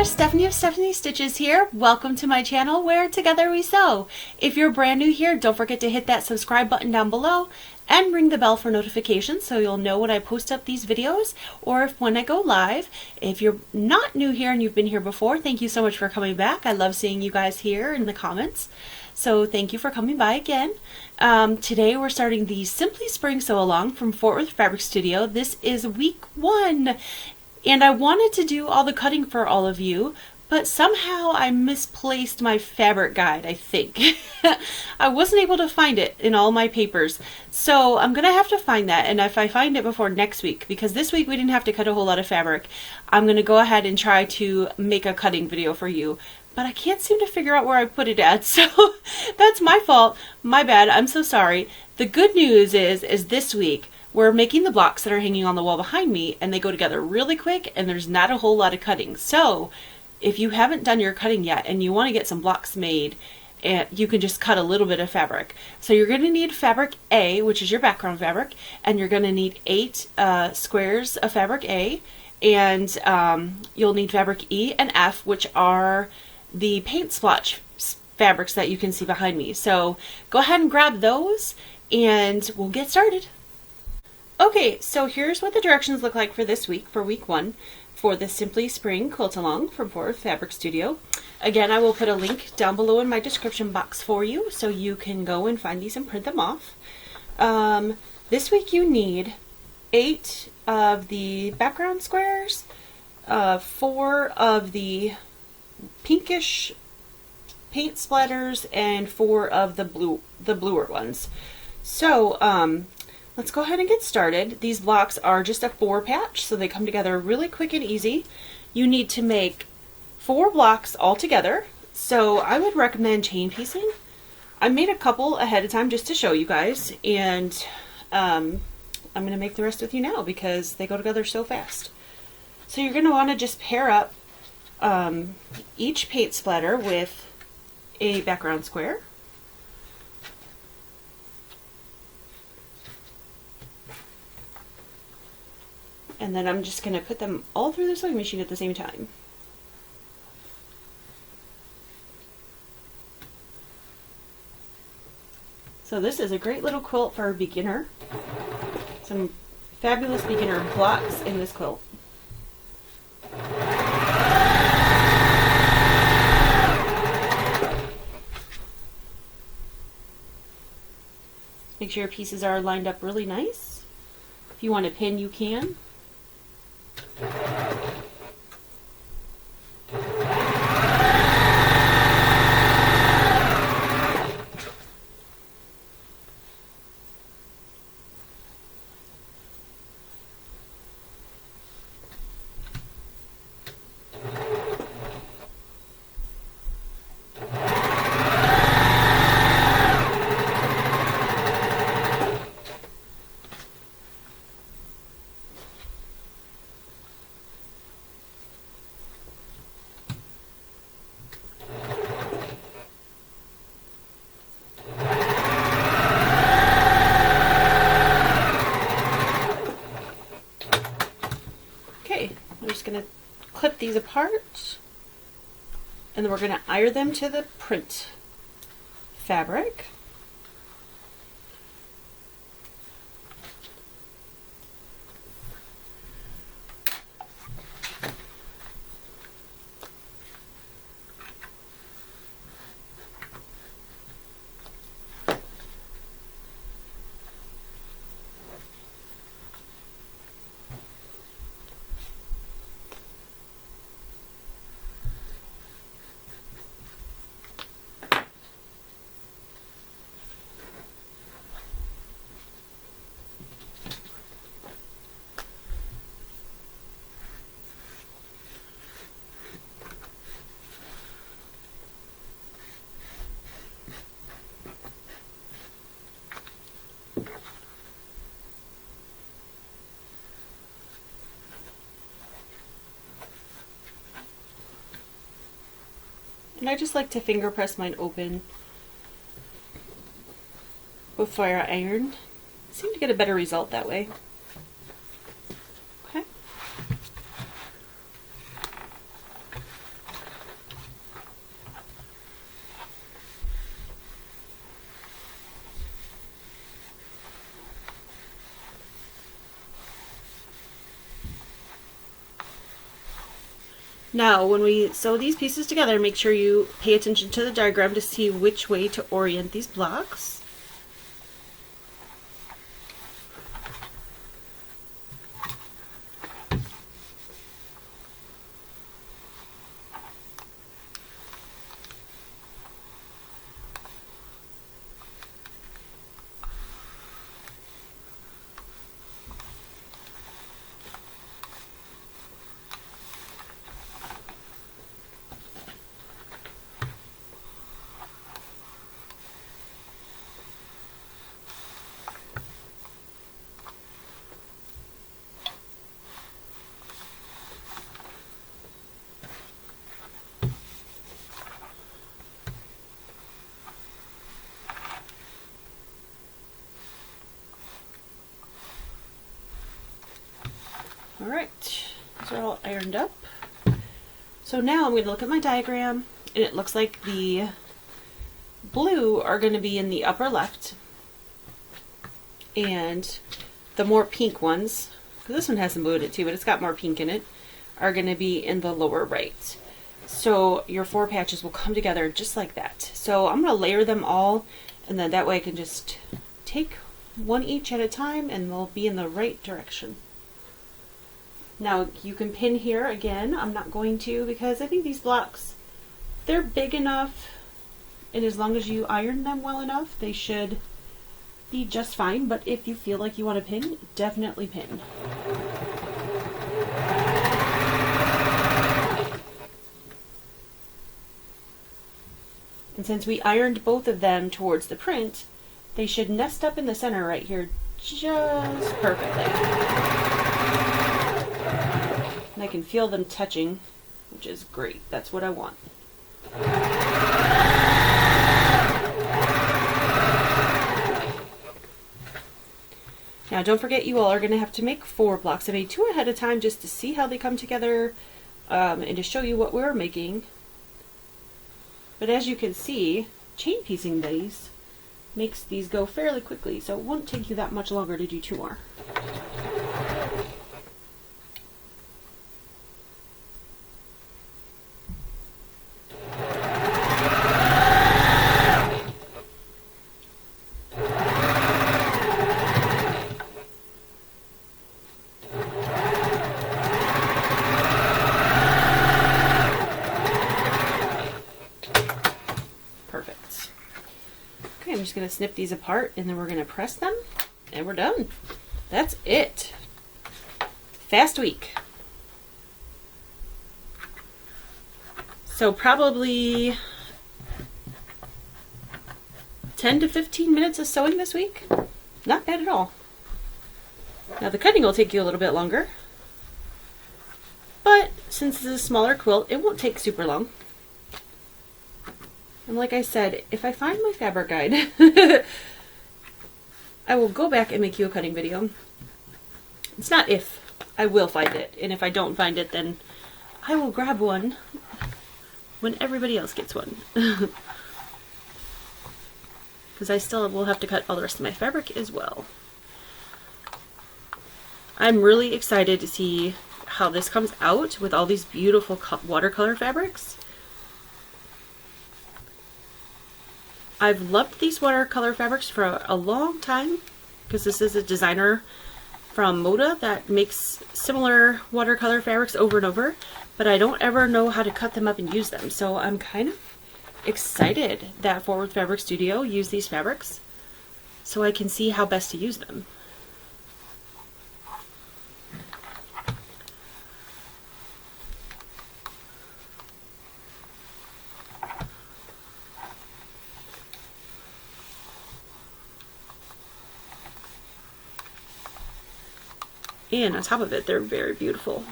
Stephanie of Stephanie Stitches here. Welcome to my channel where together we sew. If you're brand new here, don't forget to hit that subscribe button down below and ring the bell for notifications so you'll know when I post up these videos or when I go live. If you're not new here and you've been here before, thank you so much for coming back. I love seeing you guys here in the comments. So thank you for coming by again. Today we're starting the Simply Spring Sew Along from Fort Worth Fabric Studio. This is week 1. And I wanted to do all the cutting for all of you, but somehow I misplaced my fabric guide, I think. I wasn't able to find it in all my papers. So I'm going to have to find that, and if I find it before next week, because this week we didn't have to cut a whole lot of fabric, I'm going to go ahead and try to make a cutting video for you. But I can't seem to figure out where I put it at, so that's my fault. My bad. I'm so sorry. The good news is this week, we're making the blocks that are hanging on the wall behind me, and they go together really quick, and there's not a whole lot of cutting. So if you haven't done your cutting yet and you want to get some blocks made, you can just cut a little bit of fabric. So you're going to need fabric A, which is your background fabric, and you're going to need 8 squares of fabric A, and you'll need fabric E and F, which are the paint splotch fabrics that you can see behind me. So go ahead and grab those, and we'll get started. Okay, so here's what the directions look like for this week, for week 1, for the Simply Spring Quilt Along from Fort Worth Fabric Studio. Again, I will put a link down below in my description box for you, so you can go and find these and print them off. This week you need 8 of the background squares, 4 of the pinkish paint splatters, and 4 of the bluer ones. So, let's go ahead and get started. These blocks are just a 4 patch, so they come together really quick and easy. You need to make 4 blocks all together, so I would recommend chain piecing. I made a couple ahead of time just to show you guys, and I'm going to make the rest with you now because they go together so fast. So you're going to want to just pair up each paint splatter with a background square. And then I'm just going to put them all through the sewing machine at the same time. So this is a great little quilt for a beginner. Some fabulous beginner blocks in this quilt. Make sure your pieces are lined up really nice. If you want to pin, you can. Going to clip these apart, and then we're going to iron them to the print fabric. And I just like to finger press mine open before I iron. I seem to get a better result that way. Okay. Now, when we sew these pieces together, make sure you pay attention to the diagram to see which way to orient these blocks. Alright, these are all ironed up. So now I'm going to look at my diagram, and it looks like the blue are going to be in the upper left, and the more pink ones, because this one has some blue in it too, but it's got more pink in it, are going to be in the lower right. So your 4 patches will come together just like that. So I'm going to layer them all, and then that way I can just take one each at a time and they'll be in the right direction. Now you can pin here again. I'm not going to, because I think these blocks, they're big enough, and as long as you iron them well enough, they should be just fine. But if you feel like you want to pin, definitely pin. And since we ironed both of them towards the print, they should nest up in the center right here just perfectly. And I can feel them touching, which is great. That's what I want. Now don't forget, you all are going to have to make 4 blocks. I made 2 ahead of time just to see how they come together and to show you what we're making. But as you can see, chain piecing these makes these go fairly quickly, so it won't take you that much longer to do 2 more. I'm just going to snip these apart, and then we're going to press them, and we're done. That's it. Fast week. So probably 10 to 15 minutes of sewing this week. Not bad at all. Now the cutting will take you a little bit longer, but since this is a smaller quilt, it won't take super long. And like I said, if I find my fabric guide, I will go back and make you a cutting video. It's not if, I will find it. And if I don't find it, then I will grab one when everybody else gets one. Because I still will have to cut all the rest of my fabric as well. I'm really excited to see how this comes out with all these beautiful watercolor fabrics. I've loved these watercolor fabrics for a long time, because this is a designer from Moda that makes similar watercolor fabrics over and over, but I don't ever know how to cut them up and use them. So I'm kind of excited that Forward Fabric Studio used these fabrics so I can see how best to use them. And on top of it, they're very beautiful.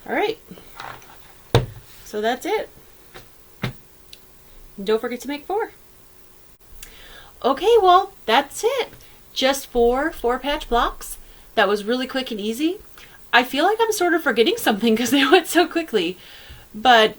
All right, so that's it. And don't forget to make 4. Okay, well, that's it. Just 4 4-patch blocks. That was really quick and easy. I feel like I'm sort of forgetting something because they went so quickly, but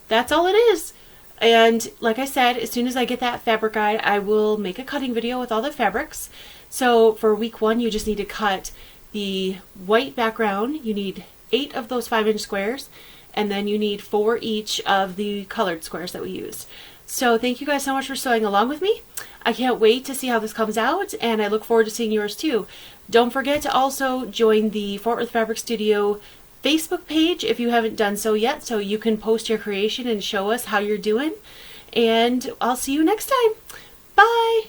that's all it is. And like I said, as soon as I get that fabric guide, I will make a cutting video with all the fabrics. So for week 1, you just need to cut the white background. You need 8 of those 5-inch squares, and then you need 4 each of the colored squares that we used. So thank you guys so much for sewing along with me. I can't wait to see how this comes out, and I look forward to seeing yours too. Don't forget to also join the Fort Worth Fabric Studio Facebook page if you haven't done so yet, so you can post your creation and show us how you're doing. And I'll see you next time. Bye!